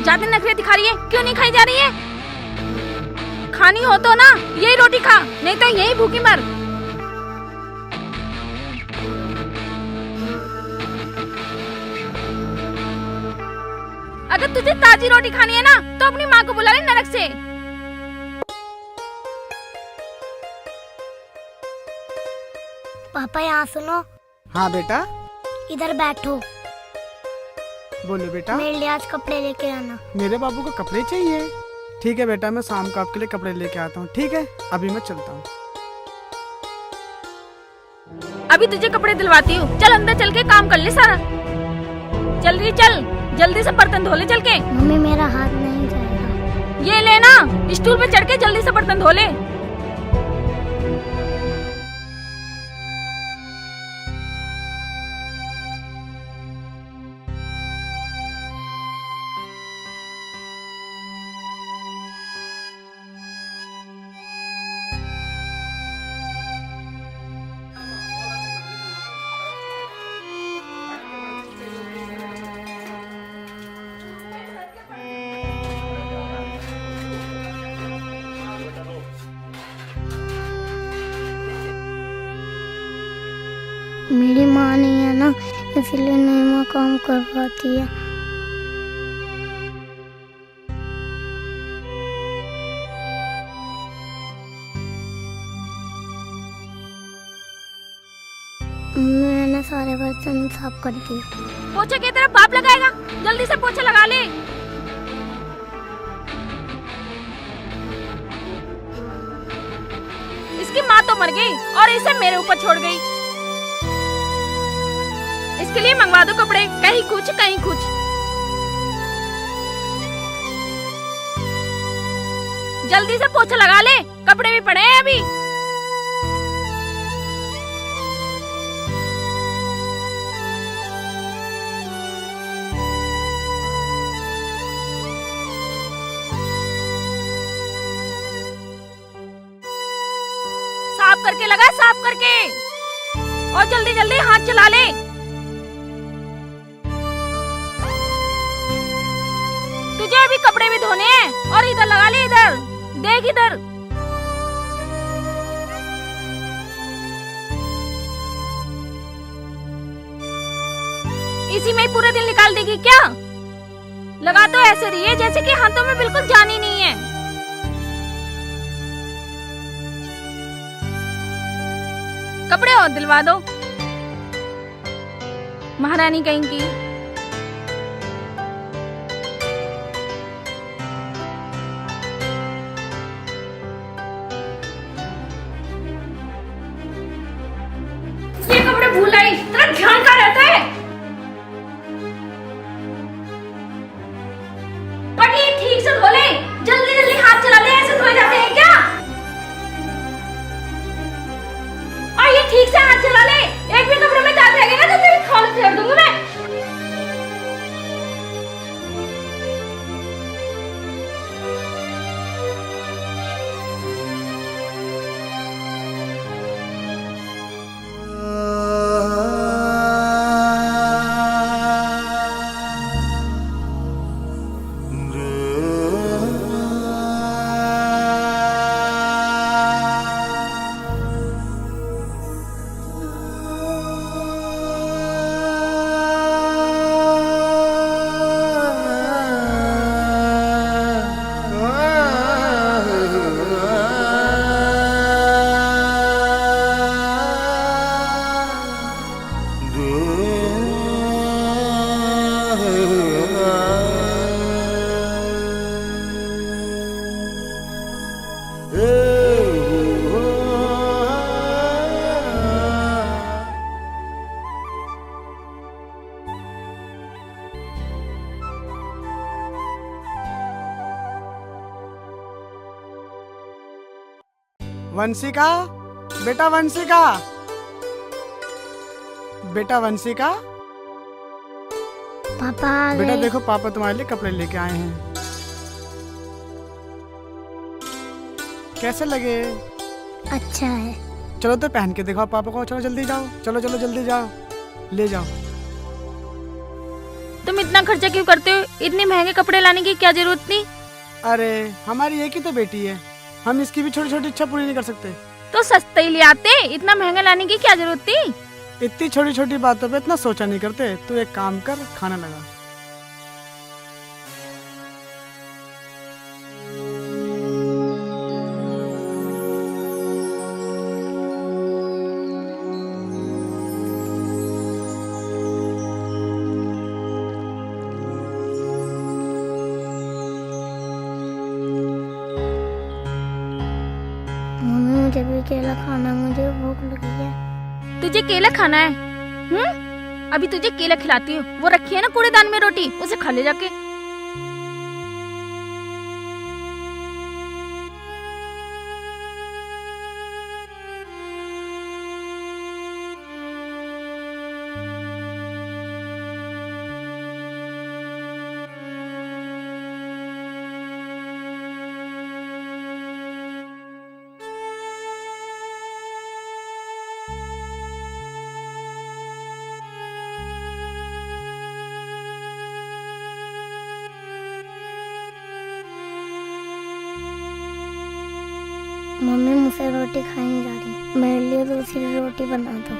ज्यादा नखरे दिखा रही है, क्यों नहीं खाई जा रही है? खानी हो तो ना यही रोटी खा, नहीं तो यही भूखी मर। अगर तुझे ताजी रोटी खानी है ना तो अपनी माँ को बुला ले नरक से। पापा यहाँ सुनो। हाँ बेटा। इधर बैठो। बोलो बेटा। मेरे लिए आज कपड़े लेके आना। मेरे बाबू को कपड़े चाहिए? ठीक है बेटा, मैं शाम को आपके लिए कपड़े लेके आता हूँ। ठीक है, अभी मैं चलता हूँ। अभी तुझे कपड़े दिलवाती हूँ, चल अंदर चल के काम कर ले सारा। जल्दी चल, जल्दी से बर्तन धो ले चल के। मम्मी मेरा हाथ नहीं जाएगा। ये लेना, स्टूल पे चढ़ के जल्दी से बर्तन धो ले। मेरी माँ नहीं है ना, इसलिए नहीं माँ काम कर पाती है। मैंने सारे बर्तन साफ कर दिए। पोछा की तरफ बाप लगाएगा, जल्दी से पोछा लगा ले। इसकी माँ तो मर गई और इसे मेरे ऊपर छोड़ गई। इसके लिए मंगवा दो कपड़े, कहीं कुछ कहीं कुछ। जल्दी से पोछा लगा ले, कपड़े भी पड़े हैं अभी। साफ करके लगा, साफ करके। और जल्दी जल्दी हाथ चला ले। तुझे अभी कपड़े भी धोने हैं। और इधर लगा ले, इधर देख, इधर। इसी में ही पूरा दिन निकाल देगी क्या? लगा तो ऐसे रही है जैसे कि हाथों में बिल्कुल जान ही नहीं है। कपड़े और दिलवा दो, महारानी कहीं की। ये कपड़े भूल आई, तेरा ध्यान कहाँ रहता है? और ये ठीक से धो ले, जल्दी जल्दी हाथ चला ले। ऐसे धोए जाते हैं क्या? और ये ठीक से हाथ चला ले। एक भी कपड़े में दाग लगेगा तो तेरी खाल फेर दूंगी मैं। वंशिका, बेटा वंशिका, बेटा वंशिका। पापा आ गए। बेटा देखो, पापा तुम्हारे लिए कपड़े लेके आए हैं। कैसे लगे? अच्छा है। चलो तो पहन के दिखाओ पापा को। चलो जल्दी जाओ, चलो चलो जल्दी जाओ, ले जाओ। तुम इतना खर्चा क्यों करते हो? इतने महंगे कपड़े लाने की क्या जरूरत थी? अरे हमारी एक ही तो बेटी है, हम इसकी भी छोटी छोटी इच्छा पूरी नहीं कर सकते? तो सस्ते ही ले आते, इतना महंगा लाने की क्या जरूरत थी? इतनी छोटी छोटी बातों पे इतना सोचा नहीं करते। तू एक काम कर, खाना लगा। मम्मी मुझे भी केला खाना, मुझे भूख लगी है। तुझे केला खाना है? अभी तुझे केला खिलाती हूँ। वो रखी है ना कूड़ेदान में रोटी, उसे खा ले जाके। मम्मी मुझसे रोटी खाई नहीं जा रही, मेरे लिए दूसरी रोटी बना दो।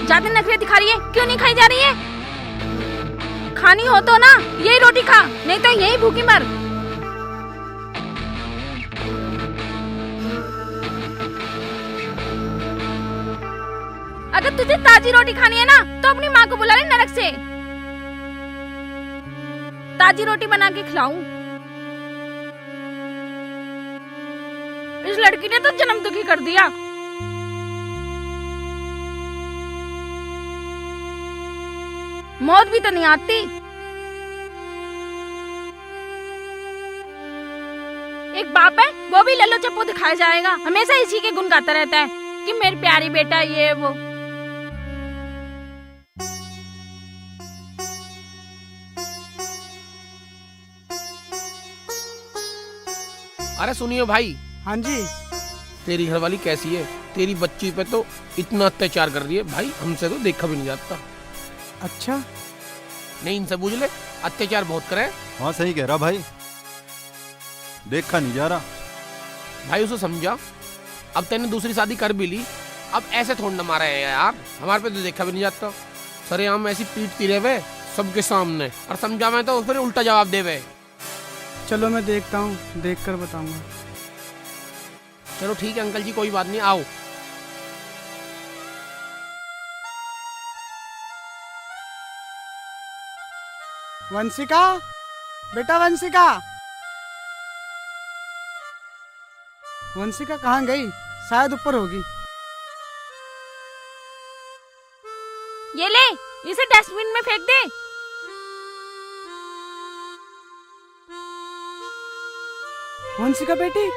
ज्यादा नखरे दिखा रही है, क्यों नहीं खाई जा रही है? खानी हो तो ना यही रोटी खा, नहीं तो यही भूखी मर। अगर तुझे ताजी रोटी खानी है ना तो अपनी माँ को बुला ले नरक से, ताजी रोटी बना के खिलाऊं। इस लड़की ने तो जन्म दुखी कर दिया। मौत भी तो नहीं आती। एक बाप है वो भी लल्लो चप्पू दिखाया जाएगा, हमेशा इसी के गुण गाता रहता है कि मेरी प्यारी बेटा ये वो। अरे सुनिए भाई। हाँ जी। तेरी घरवाली कैसी है? तेरी बच्ची पे तो इतना अत्याचार कर रही है भाई, हमसे तो देखा भी नहीं जाता। अच्छा नहीं, इनसे पूछ ले, अत्याचार बहुत करे। हाँ सही कह रहा भाई, देखा नहीं जा रहा। भाई उसे समझा, अब तेने दूसरी शादी कर भी ली, अब ऐसे थोड़ा ना मारा है यार, हमारे पे तो देखा भी नहीं जाता। सरेआम ऐसी पीटती रहे वे सबके सामने, और समझा मैं तो फिर उल्टा जवाब दे वे। चलो मैं देखता हूँ, देख कर बताऊंगा। चलो ठीक है अंकल जी, कोई बात नहीं, आओ। वंशिका, बेटा वंशिका। वंशिका कहाँ गई? शायद ऊपर होगी। ये ले, इसे डस्टबिन में फेंक दे। वंशिका बेटी,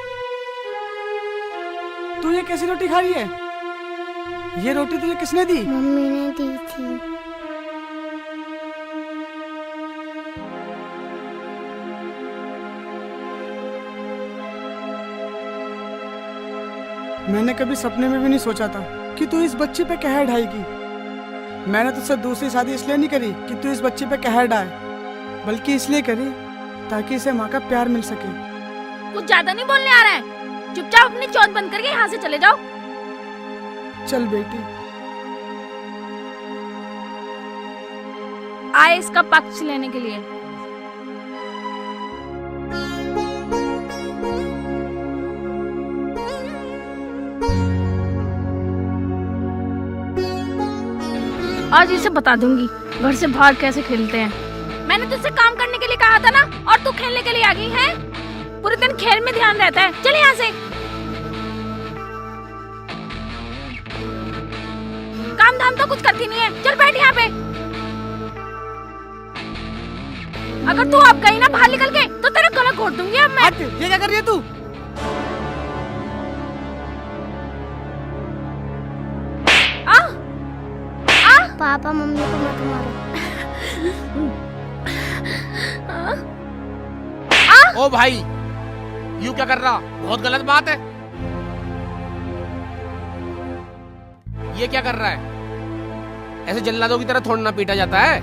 तू ये कैसी रोटी खा रही है? ये रोटी तुझे किसने दी? मम्मी ने दी थी। मैंने कभी सपने में भी नहीं सोचा था कि तू इस बच्ची पे कहर ढाएगी। मैंने तुझसे दूसरी शादी इसलिए नहीं करी कि तू इस बच्ची पे कहर ढाए, बल्कि इसलिए करी ताकि इसे माँ का प्यार मिल सके। कुछ ज्यादा नहीं बोलने आ रहा है, चुपचाप अपनी चौथ बंद करके यहाँ से चले जाओ। चल बेटी। आए इसका पक्ष लेने के लिए। आज इसे बता दूंगी घर से बाहर कैसे खेलते हैं। मैंने तुझसे काम करने के लिए कहा था ना, और तू खेलने के लिए आ गई है। पूरे दिन खेल में ध्यान रहता है। चल यहाँ से। काम धाम तो कुछ करती नहीं है। चल बैठ यहाँ पे। अगर तू अब गई ना बाहर निकल के तो तेरा गला घोट दूंगी अब मैं। ये क्या कर रही है तू? पापा मम्मी को मत मारो। ओ भाई, यूं क्या कर रहा? बहुत गलत बात है। ये क्या कर रहा है? ऐसे जल्लादों की तरह थोड़ा ना पीटा जाता है।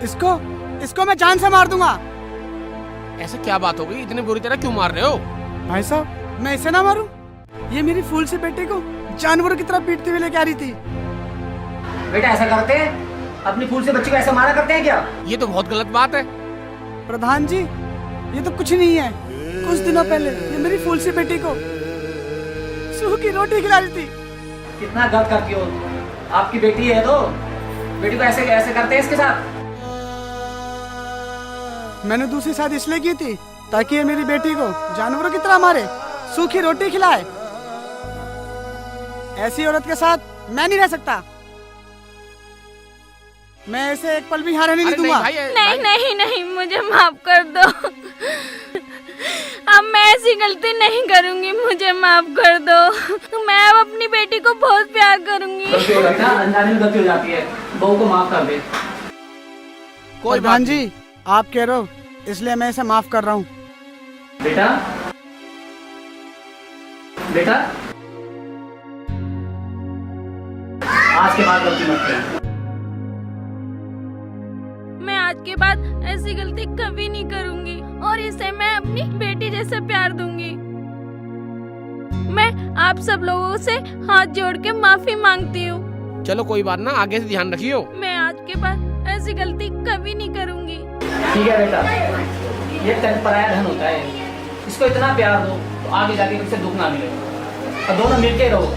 इसको मैं जान से मार दूंगा। ऐसे क्या बात हो गई, इतनी बुरी तरह क्यों मार रहे हो? भाई साहब, मैं इसे ना मारूं? ये मेरी फूल से बेटे को जानवरों की तरह पीटते हुए लेके आ रही थी। बेटा ऐसा करते हैं? अपनी फूल से बच्चे को ऐसा मारा करते हैं क्या? ये तो बहुत गलत बात है। प्रधान जी, ये तो कुछ नहीं है। कुछ दिनों पहले ये मेरी फूल से बेटी को सूखी रोटी खिला रही थी। कितना गलत करती हो। आपकी बेटी है तो बेटी को ऐसे ऐसे करते हैं इसके साथ? मैंने दूसरी शादी इसलिए की थी ताकि ये मेरी बेटी को जानवरों की तरह मारे, सूखी रोटी खिलाए। ऐसी औरत के साथ मैं नहीं रह सकता। मैं ऐसे एक पल भी यहाँ रहने नहीं अरे नहीं दूंगा। भाई, नहीं नहीं नहीं, मुझे माफ कर दो। अब मैं ऐसी गलती नहीं करूंगी, मुझे माफ कर दो। मैं अब अपनी बेटी को बहुत प्यार करूंगी। गलती हो जाती है ना, अनजाने में गलती हो जाती है। बहू को माफ कर दे। कोई बात प्रधान नहीं। जी, आप कह रहे हो इसलिए मैं इसे माफ कर रहा हूँ। बेटा बेटा आज के बाद गलती मत करना। मैं आज के बाद ऐसी गलती कभी नहीं करूंगी और इसे मैं अपनी बेटी जैसे प्यार दूंगी। मैं आप सब लोगों से हाथ जोड़ के माफी मांगती हूँ। चलो कोई बात ना, आगे से ध्यान रखियो। मैं आज के बाद ऐसी गलती कभी नहीं करूंगी। ठीक है बेटा, ये तन पराया धन होता है। इसको इतना प्यार दो तो आगे जाके किसी दुख ना मिले। और दोनों मिलके रहो,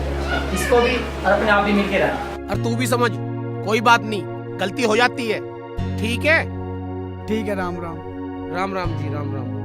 इसको भी और अपने आप भी मिलके रहो। और तू भी समझ, कोई बात नहीं, गलती हो जाती है। ठीक है? ठीक है, राम राम। राम राम जी, राम राम।